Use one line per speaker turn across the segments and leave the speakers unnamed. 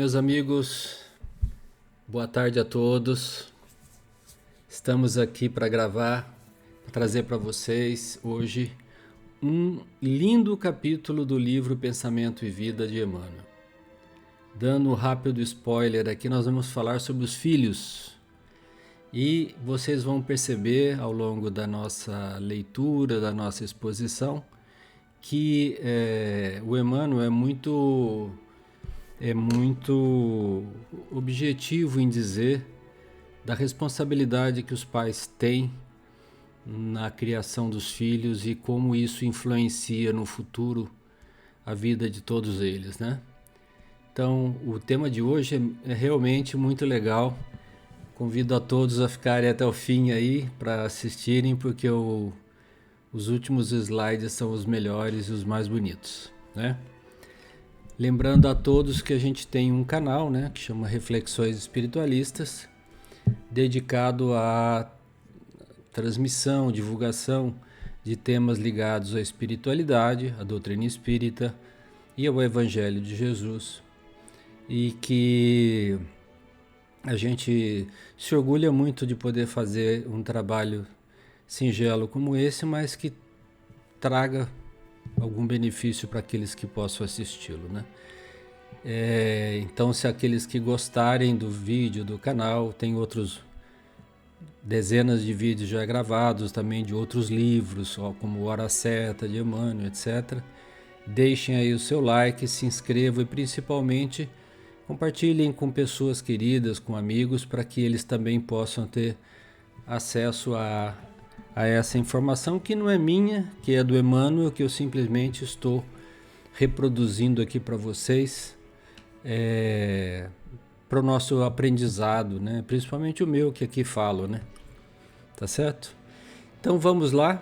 meus amigos, boa tarde a todos. Estamos aqui para gravar, para trazer para vocês hoje um lindo capítulo do livro Pensamento e Vida de Emmanuel. Dando um rápido spoiler aqui, nós vamos falar sobre os filhos. E vocês vão perceber ao longo da nossa leitura, da nossa exposição, que o Emmanuel é muito objetivo em dizer da responsabilidade que os pais têm na criação dos filhos e como isso influencia no futuro a vida de todos eles, né? Então, o tema de hoje é realmente muito legal. Convido a todos a ficarem até o fim aí para assistirem, porque os últimos slides são os melhores e os mais bonitos, né? Lembrando a todos que a gente tem um canal, né, que chama Reflexões Espiritualistas, dedicado à transmissão, divulgação de temas ligados à espiritualidade, à doutrina espírita e ao Evangelho de Jesus. E que a gente se orgulha muito de poder fazer um trabalho singelo como esse, mas que traga algum benefício para aqueles que possam assisti-lo, né? Então, se aqueles que gostarem do vídeo do canal, tem outros dezenas de vídeos já gravados também de outros livros, como Hora Certa de Emmanuel, etc. Deixem aí o seu like, se inscrevam e principalmente compartilhem com pessoas queridas, com amigos, para que eles também possam ter acesso a essa informação que não é minha, que é do Emmanuel, que eu simplesmente estou reproduzindo aqui para vocês, para o nosso aprendizado, né? Principalmente o meu que aqui falo, né? Tá certo? Então vamos lá.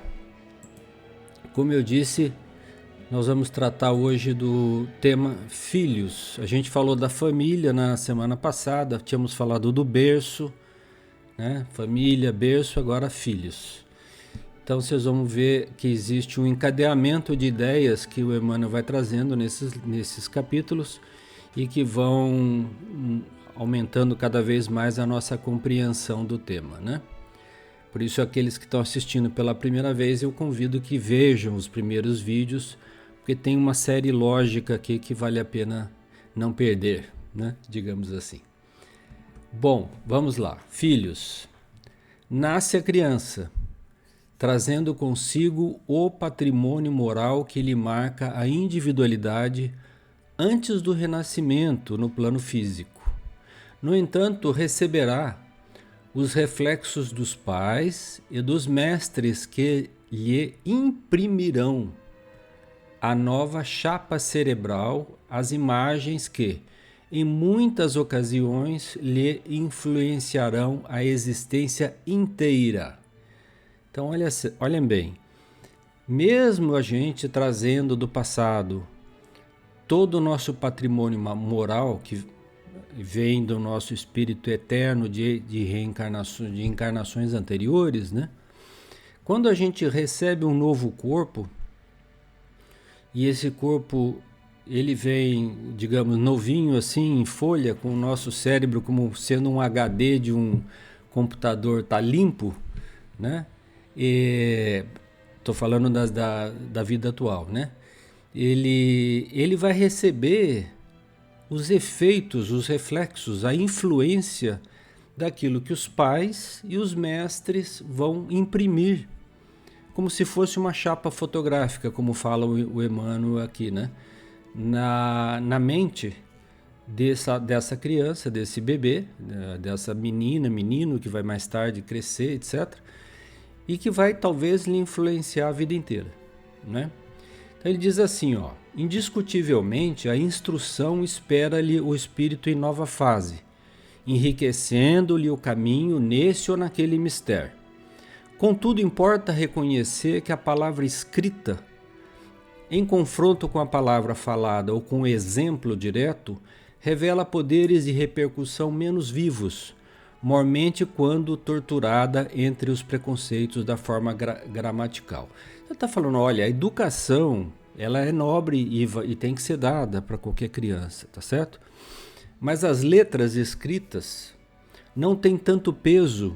Como eu disse, nós vamos tratar hoje do tema filhos. A gente falou da família na semana passada, tínhamos falado do berço, né? Família, berço, agora filhos. Então vocês vão ver que existe um encadeamento de ideias que o Emmanuel vai trazendo nesses capítulos e que vão aumentando cada vez mais a nossa compreensão do tema, né? Por isso, aqueles que estão assistindo pela primeira vez, eu convido que vejam os primeiros vídeos, porque tem uma série lógica aqui que vale a pena não perder, né? Digamos assim. Bom, vamos lá. Filhos. Nasce a criança, trazendo consigo o patrimônio moral que lhe marca a individualidade antes do renascimento no plano físico. No entanto, receberá os reflexos dos pais e dos mestres que lhe imprimirão a nova chapa cerebral, as imagens que, em muitas ocasiões, lhe influenciarão a existência inteira. Então, olhem bem, mesmo a gente trazendo do passado todo o nosso patrimônio moral que vem do nosso espírito eterno de encarnações anteriores, né? Quando a gente recebe um novo corpo, e esse corpo ele vem, digamos, novinho assim, em folha, com o nosso cérebro como sendo um HD de um computador, tá limpo, né? Estou falando da vida atual, né? Ele vai receber os efeitos, os reflexos, a influência daquilo que os pais e os mestres vão imprimir, como se fosse uma chapa fotográfica, como fala o Emmanuel aqui, né? Na mente dessa criança, desse bebê, dessa menina, menino que vai mais tarde crescer, etc., e que vai talvez lhe influenciar a vida inteira, né? Então ele diz assim, ó: indiscutivelmente a instrução espera-lhe o espírito em nova fase, enriquecendo-lhe o caminho nesse ou naquele mistério. Contudo, importa reconhecer que a palavra escrita, em confronto com a palavra falada ou com o exemplo direto, revela poderes de repercussão menos vivos, mormente quando torturada entre os preconceitos da forma gramatical. Ele está falando, olha, a educação ela é nobre e tem que ser dada para qualquer criança, tá certo? Mas as letras escritas não têm tanto peso,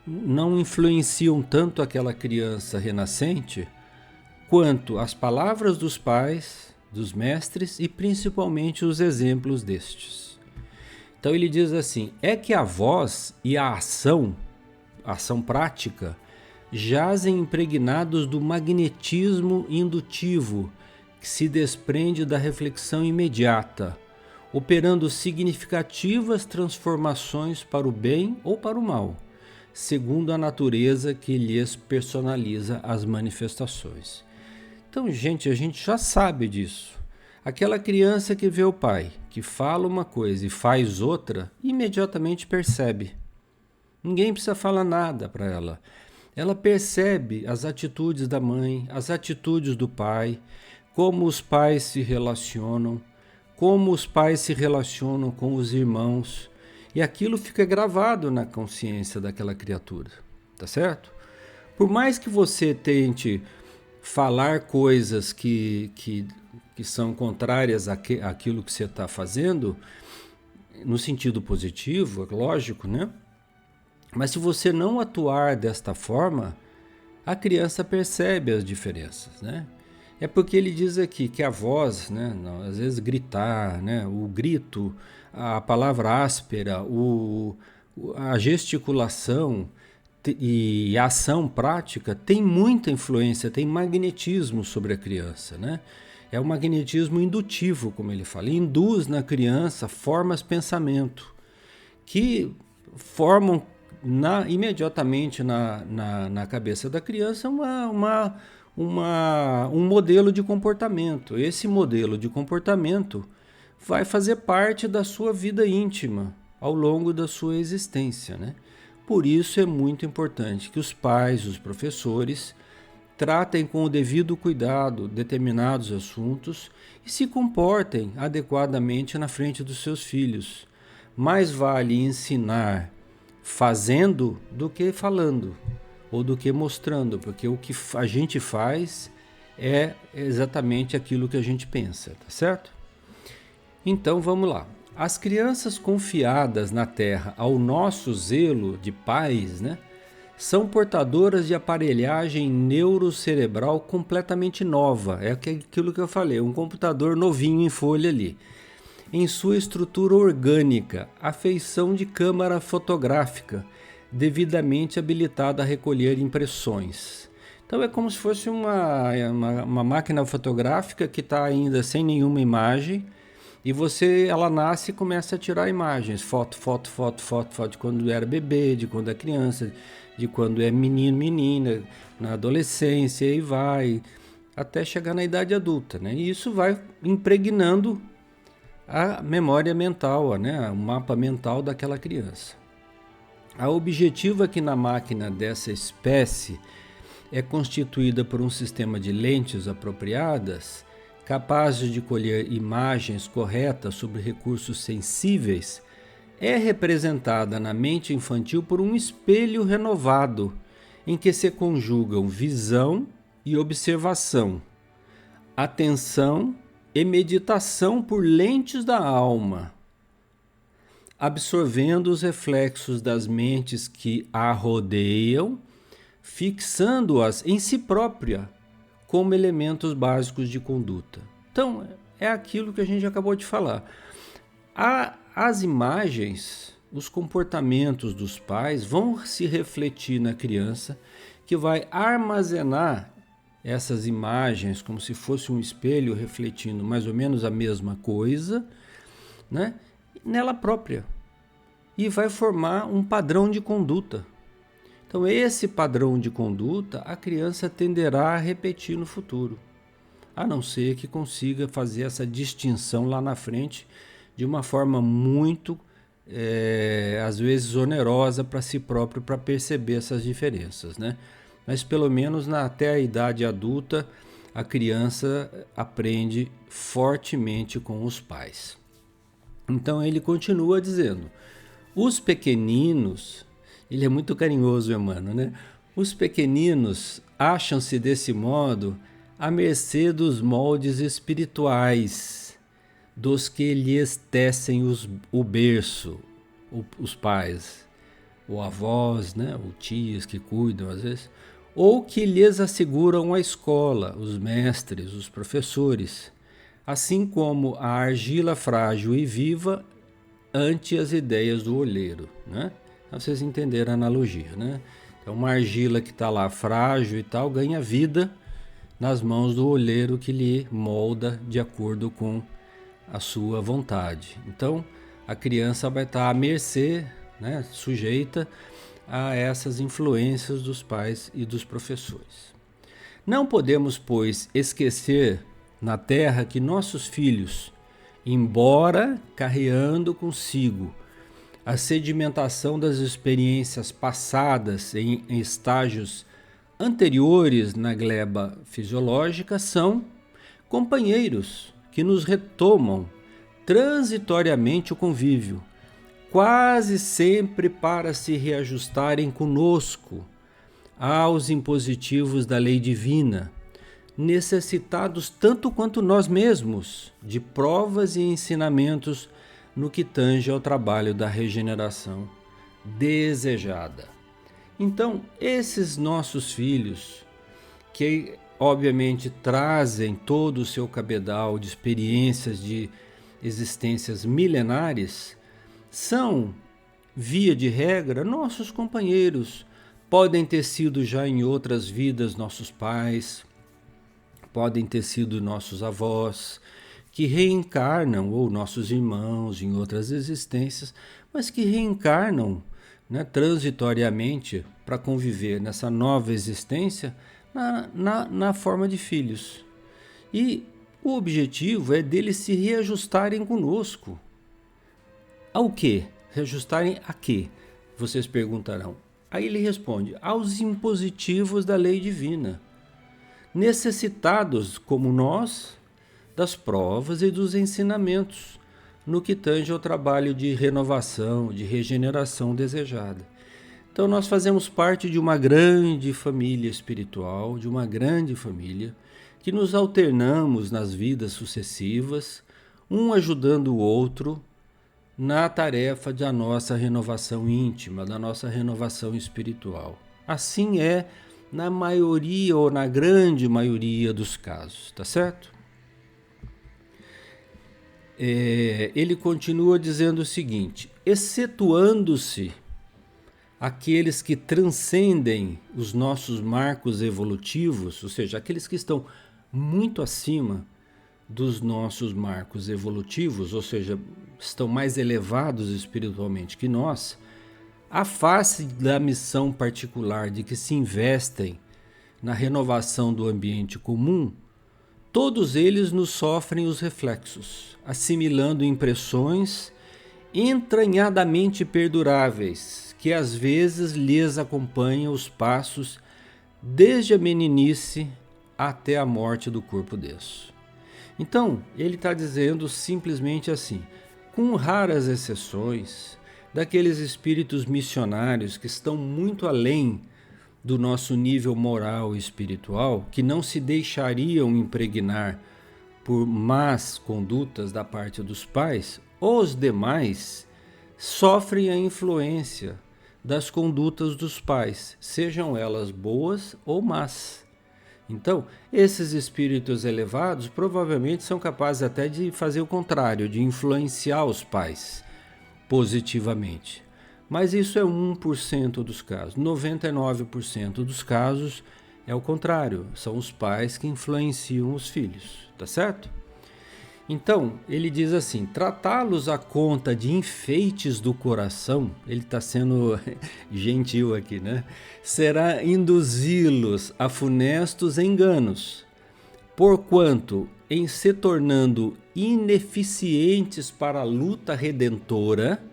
não influenciam tanto aquela criança renascente quanto as palavras dos pais, dos mestres e principalmente os exemplos destes. Então ele diz assim: é que a voz e a ação prática, jazem impregnados do magnetismo indutivo que se desprende da reflexão imediata, operando significativas transformações para o bem ou para o mal, segundo a natureza que lhes personaliza as manifestações. Então, gente, a gente já sabe disso. Aquela criança que vê o pai, que fala uma coisa e faz outra, imediatamente percebe. Ninguém precisa falar nada para ela. Ela percebe as atitudes da mãe, as atitudes do pai, como os pais se relacionam, como os pais se relacionam com os irmãos. E aquilo fica gravado na consciência daquela criatura, tá certo? Por mais que você tente falar coisas que são contrárias àquilo que você está fazendo, no sentido positivo, é lógico, né? Mas se você não atuar desta forma, a criança percebe as diferenças, né? É porque ele diz aqui que a voz, né, às vezes gritar, né, o grito, a palavra áspera, a gesticulação e a ação prática tem muita influência, tem magnetismo sobre a criança, né? É o magnetismo indutivo, como ele fala, induz na criança formas de pensamento que formam imediatamente na cabeça da criança um modelo de comportamento. Esse modelo de comportamento vai fazer parte da sua vida íntima ao longo da sua existência, né? Por isso é muito importante que os pais, os professores, tratem com o devido cuidado determinados assuntos e se comportem adequadamente na frente dos seus filhos. Mais vale ensinar fazendo do que falando, ou do que mostrando, porque o que a gente faz é exatamente aquilo que a gente pensa, tá certo? Então vamos lá. As crianças confiadas na Terra ao nosso zelo de pais, né, são portadoras de aparelhagem neurocerebral completamente nova. É aquilo que eu falei, um computador novinho em folha ali. Em sua estrutura orgânica, a feição de câmara fotográfica, devidamente habilitada a recolher impressões. Então é como se fosse uma máquina fotográfica que está ainda sem nenhuma imagem, e ela nasce e começa a tirar imagens, foto de quando era bebê, de quando é criança, de quando é menino, menina, na adolescência, e vai até chegar na idade adulta, né? E isso vai impregnando a memória mental, né? O mapa mental daquela criança. A objetivo é que na máquina dessa espécie é constituída por um sistema de lentes apropriadas, capazes de colher imagens corretas sobre recursos sensíveis, é representada na mente infantil por um espelho renovado, em que se conjugam visão e observação, atenção e meditação por lentes da alma, absorvendo os reflexos das mentes que a rodeiam, fixando-as em si própria como elementos básicos de conduta. Então, é aquilo que a gente acabou de falar. As imagens, os comportamentos dos pais vão se refletir na criança, que vai armazenar essas imagens como se fosse um espelho refletindo mais ou menos a mesma coisa, né, nela própria. E vai formar um padrão de conduta. Então, esse padrão de conduta a criança tenderá a repetir no futuro, a não ser que consiga fazer essa distinção lá na frente de uma forma muito, às vezes, onerosa para si próprio, para perceber essas diferenças, né? Mas pelo menos até a idade adulta, a criança aprende fortemente com os pais. Então ele continua dizendo: os pequeninos, ele é muito carinhoso, Emmanuel, né? Os pequeninos acham-se desse modo à mercê dos moldes espirituais, dos que lhes tecem o berço, os pais, ou avós, né, ou tias que cuidam às vezes, ou que lhes asseguram a escola, os mestres, os professores, assim como a argila frágil e viva ante as ideias do olheiro, né? Então, vocês entenderam a analogia, né? Então, uma argila que está lá frágil e tal ganha vida nas mãos do olheiro que lhe molda de acordo com a sua vontade. Então, a criança vai estar à mercê, né, sujeita a essas influências dos pais e dos professores. Não podemos, pois, esquecer na terra que nossos filhos, embora carreando consigo a sedimentação das experiências passadas em estágios anteriores na gleba fisiológica, são companheiros que nos retomam transitoriamente o convívio, quase sempre para se reajustarem conosco aos impositivos da lei divina, necessitados tanto quanto nós mesmos de provas e ensinamentos no que tange ao trabalho da regeneração desejada. Então, esses nossos filhos, que obviamente trazem todo o seu cabedal de experiências de existências milenares, são, via de regra, nossos companheiros. Podem ter sido já em outras vidas nossos pais, podem ter sido nossos avós, que reencarnam, ou nossos irmãos em outras existências, mas que reencarnam, né, transitoriamente para conviver nessa nova existência na forma de filhos. E o objetivo é deles se reajustarem conosco. Ao quê? Reajustarem a quê? Vocês perguntarão. Aí ele responde: aos impositivos da lei divina, necessitados, como nós, das provas e dos ensinamentos, no que tange ao trabalho de renovação, de regeneração desejada. Então nós fazemos parte de uma grande família espiritual, de uma grande família, que nos alternamos nas vidas sucessivas, um ajudando o outro na tarefa da nossa renovação íntima, da nossa renovação espiritual. Assim é na maioria ou na grande maioria dos casos, tá certo? Ele continua dizendo o seguinte: excetuando-se aqueles que transcendem os nossos marcos evolutivos, ou seja, aqueles que estão muito acima dos nossos marcos evolutivos, ou seja, estão mais elevados espiritualmente que nós, à face da missão particular de que se investem na renovação do ambiente comum, todos eles nos sofrem os reflexos, assimilando impressões entranhadamente perduráveis, que às vezes lhes acompanham os passos desde a meninice até a morte do corpo denso. Então, ele está dizendo simplesmente assim, com raras exceções, daqueles espíritos missionários que estão muito além do nosso nível moral e espiritual, que não se deixariam impregnar por más condutas da parte dos pais, os demais sofrem a influência das condutas dos pais, sejam elas boas ou más. Então, esses espíritos elevados provavelmente são capazes até de fazer o contrário, de influenciar os pais positivamente. Mas isso é 1% dos casos. 99% dos casos é o contrário, são os pais que influenciam os filhos, tá certo? Então, ele diz assim, tratá-los à conta de enfeites do coração, ele está sendo gentil aqui, né? Será induzi-los a funestos enganos, porquanto, em se tornando ineficientes para a luta redentora,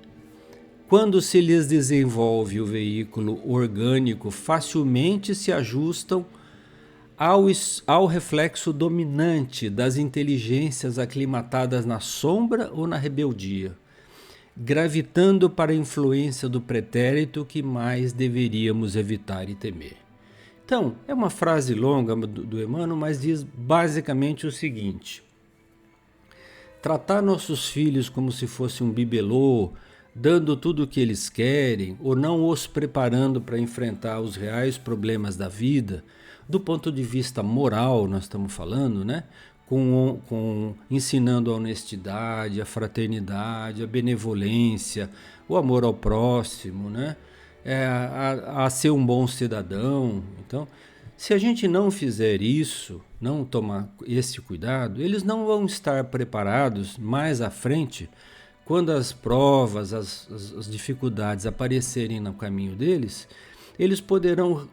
quando se lhes desenvolve o veículo orgânico, facilmente se ajustam ao reflexo dominante das inteligências aclimatadas na sombra ou na rebeldia, gravitando para a influência do pretérito que mais deveríamos evitar e temer. Então, é uma frase longa do Emmanuel, mas diz basicamente o seguinte: tratar nossos filhos como se fosse um bibelô, dando tudo o que eles querem, ou não os preparando para enfrentar os reais problemas da vida, do ponto de vista moral, nós estamos falando, né? Ensinando a honestidade, a fraternidade, a benevolência, o amor ao próximo, né? A ser um bom cidadão. Então, se a gente não fizer isso, não tomar esse cuidado, eles não vão estar preparados mais à frente, quando as provas, as dificuldades aparecerem no caminho deles, eles poderão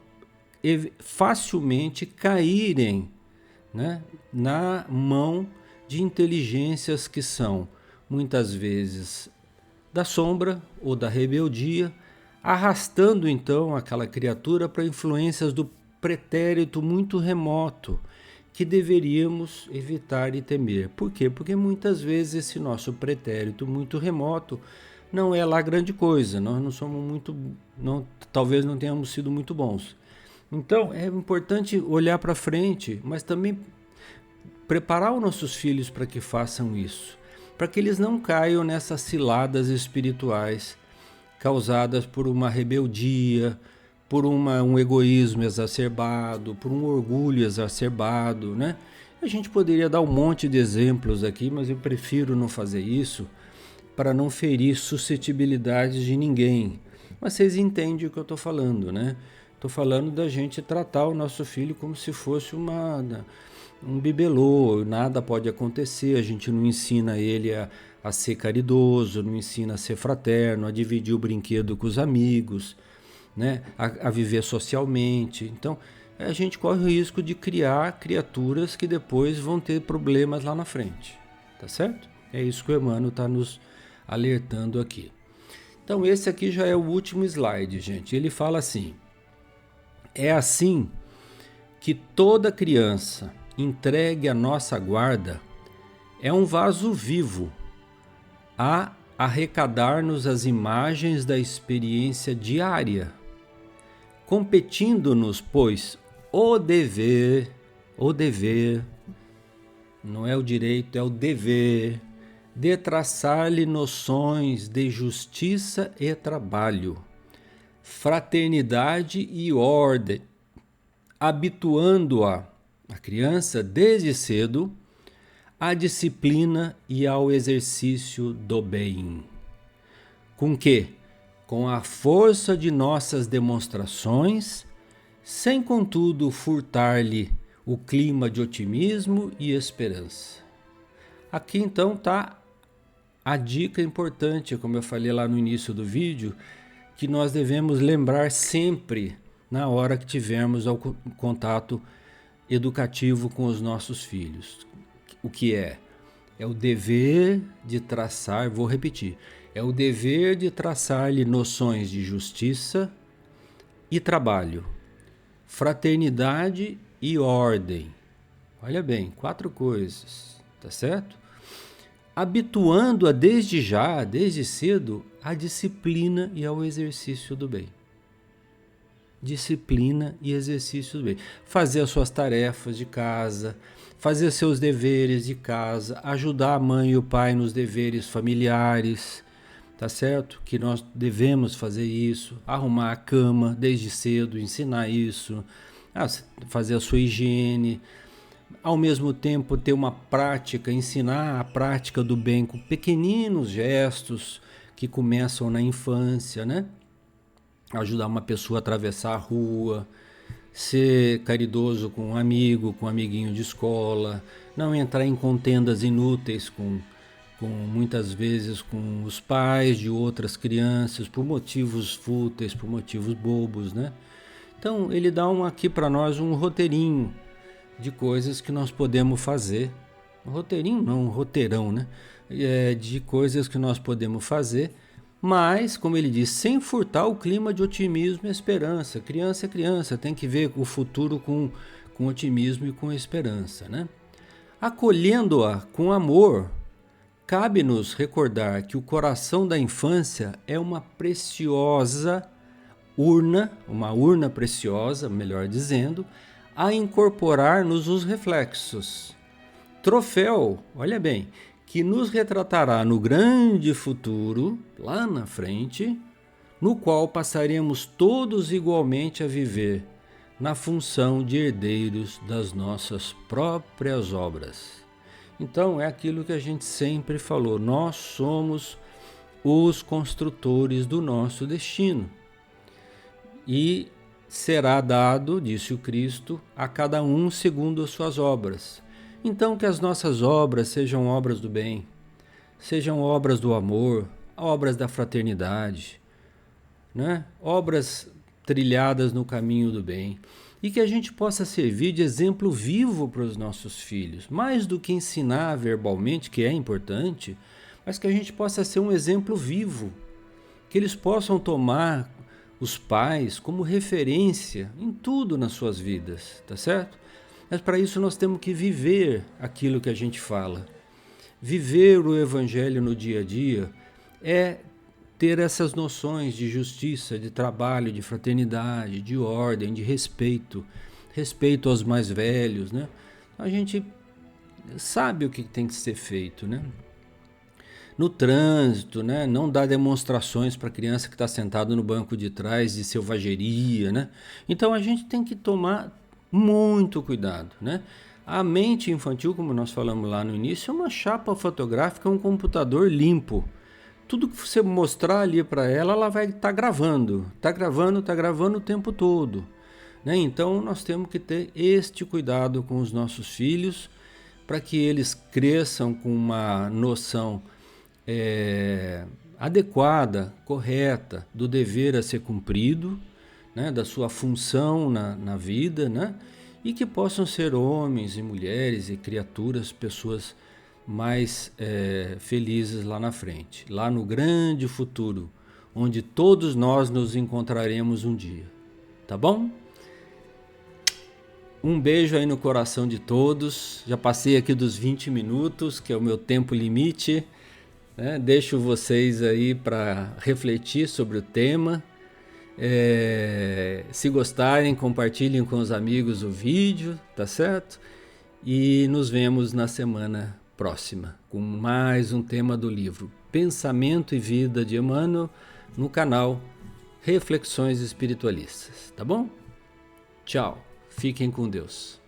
facilmente caírem, né, na mão de inteligências que são, muitas vezes, da sombra ou da rebeldia, arrastando então aquela criatura para influências do pretérito muito remoto, que deveríamos evitar e temer. Por quê? Porque muitas vezes esse nosso pretérito muito remoto não é lá grande coisa, nós não somos muito, talvez não tenhamos sido muito bons. Então é importante olhar para frente, mas também preparar os nossos filhos para que façam isso, para que eles não caiam nessas ciladas espirituais causadas por uma rebeldia, por um egoísmo exacerbado, por um orgulho exacerbado, né? A gente poderia dar um monte de exemplos aqui, mas eu prefiro não fazer isso para não ferir suscetibilidades de ninguém. Mas vocês entendem o que eu estou falando, né? Estou falando da gente tratar o nosso filho como se fosse um bibelô, nada pode acontecer, a gente não ensina ele a ser caridoso, não ensina a ser fraterno, a dividir o brinquedo com os amigos, né? A viver socialmente. Então, a gente corre o risco de criar criaturas que depois vão ter problemas lá na frente, tá certo? É isso que o Emmanuel está nos alertando aqui. Então, esse aqui já é o último slide, gente. Ele fala assim: é assim que toda criança entregue à nossa guarda é um vaso vivo a arrecadar-nos as imagens da experiência diária, competindo-nos, pois, o dever, não é o direito, é o dever, de traçar-lhe noções de justiça e trabalho, fraternidade e ordem, habituando-a criança desde cedo à disciplina e ao exercício do bem. Com que? Com a força de nossas demonstrações, sem contudo furtar-lhe o clima de otimismo e esperança. Aqui então está a dica importante, como eu falei lá no início do vídeo, que nós devemos lembrar sempre na hora que tivermos o contato educativo com os nossos filhos. O que é? É o dever de traçar, vou repetir, é o dever de traçar-lhe noções de justiça e trabalho, fraternidade e ordem. Olha bem, 4 coisas, tá certo? Habituando-a desde já, desde cedo, à disciplina e ao exercício do bem. Disciplina e exercício do bem. Fazer as suas tarefas de casa, fazer seus deveres de casa, ajudar a mãe e o pai nos deveres familiares, tá certo? Que nós devemos fazer isso, arrumar a cama desde cedo, ensinar isso, fazer a sua higiene, ao mesmo tempo ter uma prática, ensinar a prática do bem com pequeninos gestos que começam na infância, né? Ajudar uma pessoa a atravessar a rua, ser caridoso com um amigo, com um amiguinho de escola, não entrar em contendas inúteis com muitas vezes com os pais de outras crianças, por motivos fúteis, por motivos bobos, né? Então ele dá aqui para nós um roteirinho de coisas que nós podemos fazer. Um roteirinho não, um roteirão, né? De coisas que nós podemos fazer, mas, como ele diz, sem furtar o clima de otimismo e esperança. Criança é criança, tem que ver o futuro com otimismo e com esperança, né? Acolhendo-a com amor, cabe-nos recordar que o coração da infância é uma preciosa urna, uma urna preciosa, melhor dizendo, a incorporar-nos os reflexos. Troféu, olha bem, que nos retratará no grande futuro, lá na frente, no qual passaremos todos igualmente a viver na função de herdeiros das nossas próprias obras. Então é aquilo que a gente sempre falou, nós somos os construtores do nosso destino. E será dado, disse o Cristo, a cada um segundo as suas obras. Então que as nossas obras sejam obras do bem, sejam obras do amor, obras da fraternidade, né? Obras trilhadas no caminho do bem, e que a gente possa servir de exemplo vivo para os nossos filhos, mais do que ensinar verbalmente, que é importante, mas que a gente possa ser um exemplo vivo, que eles possam tomar os pais como referência em tudo nas suas vidas, tá certo? Mas para isso nós temos que viver aquilo que a gente fala. Viver o Evangelho no dia a dia é ter essas noções de justiça, de trabalho, de fraternidade, de ordem, de respeito, respeito aos mais velhos, né? A gente sabe o que tem que ser feito, né? No trânsito, né? Não dar demonstrações para a criança que está sentada no banco de trás de selvageria, né? Então a gente tem que tomar muito cuidado, né? A mente infantil, como nós falamos lá no início, é uma chapa fotográfica, um computador limpo. Tudo que você mostrar ali para ela, ela vai estar gravando. Está gravando o tempo todo, né? Então nós temos que ter este cuidado com os nossos filhos, para que eles cresçam com uma noção adequada, correta, do dever a ser cumprido, né? Da sua função na vida, né? E que possam ser homens e mulheres e criaturas, pessoas mais felizes lá na frente, lá no grande futuro, onde todos nós nos encontraremos um dia, tá bom? Um beijo aí no coração de todos, já passei aqui dos 20 minutos, que é o meu tempo limite, né? Deixo vocês aí para refletir sobre o tema, se gostarem, compartilhem com os amigos o vídeo, tá certo? E nos vemos na semana próxima, com mais um tema do livro Pensamento e Vida de Emmanuel, no canal Reflexões Espiritualistas, tá bom? Tchau, fiquem com Deus.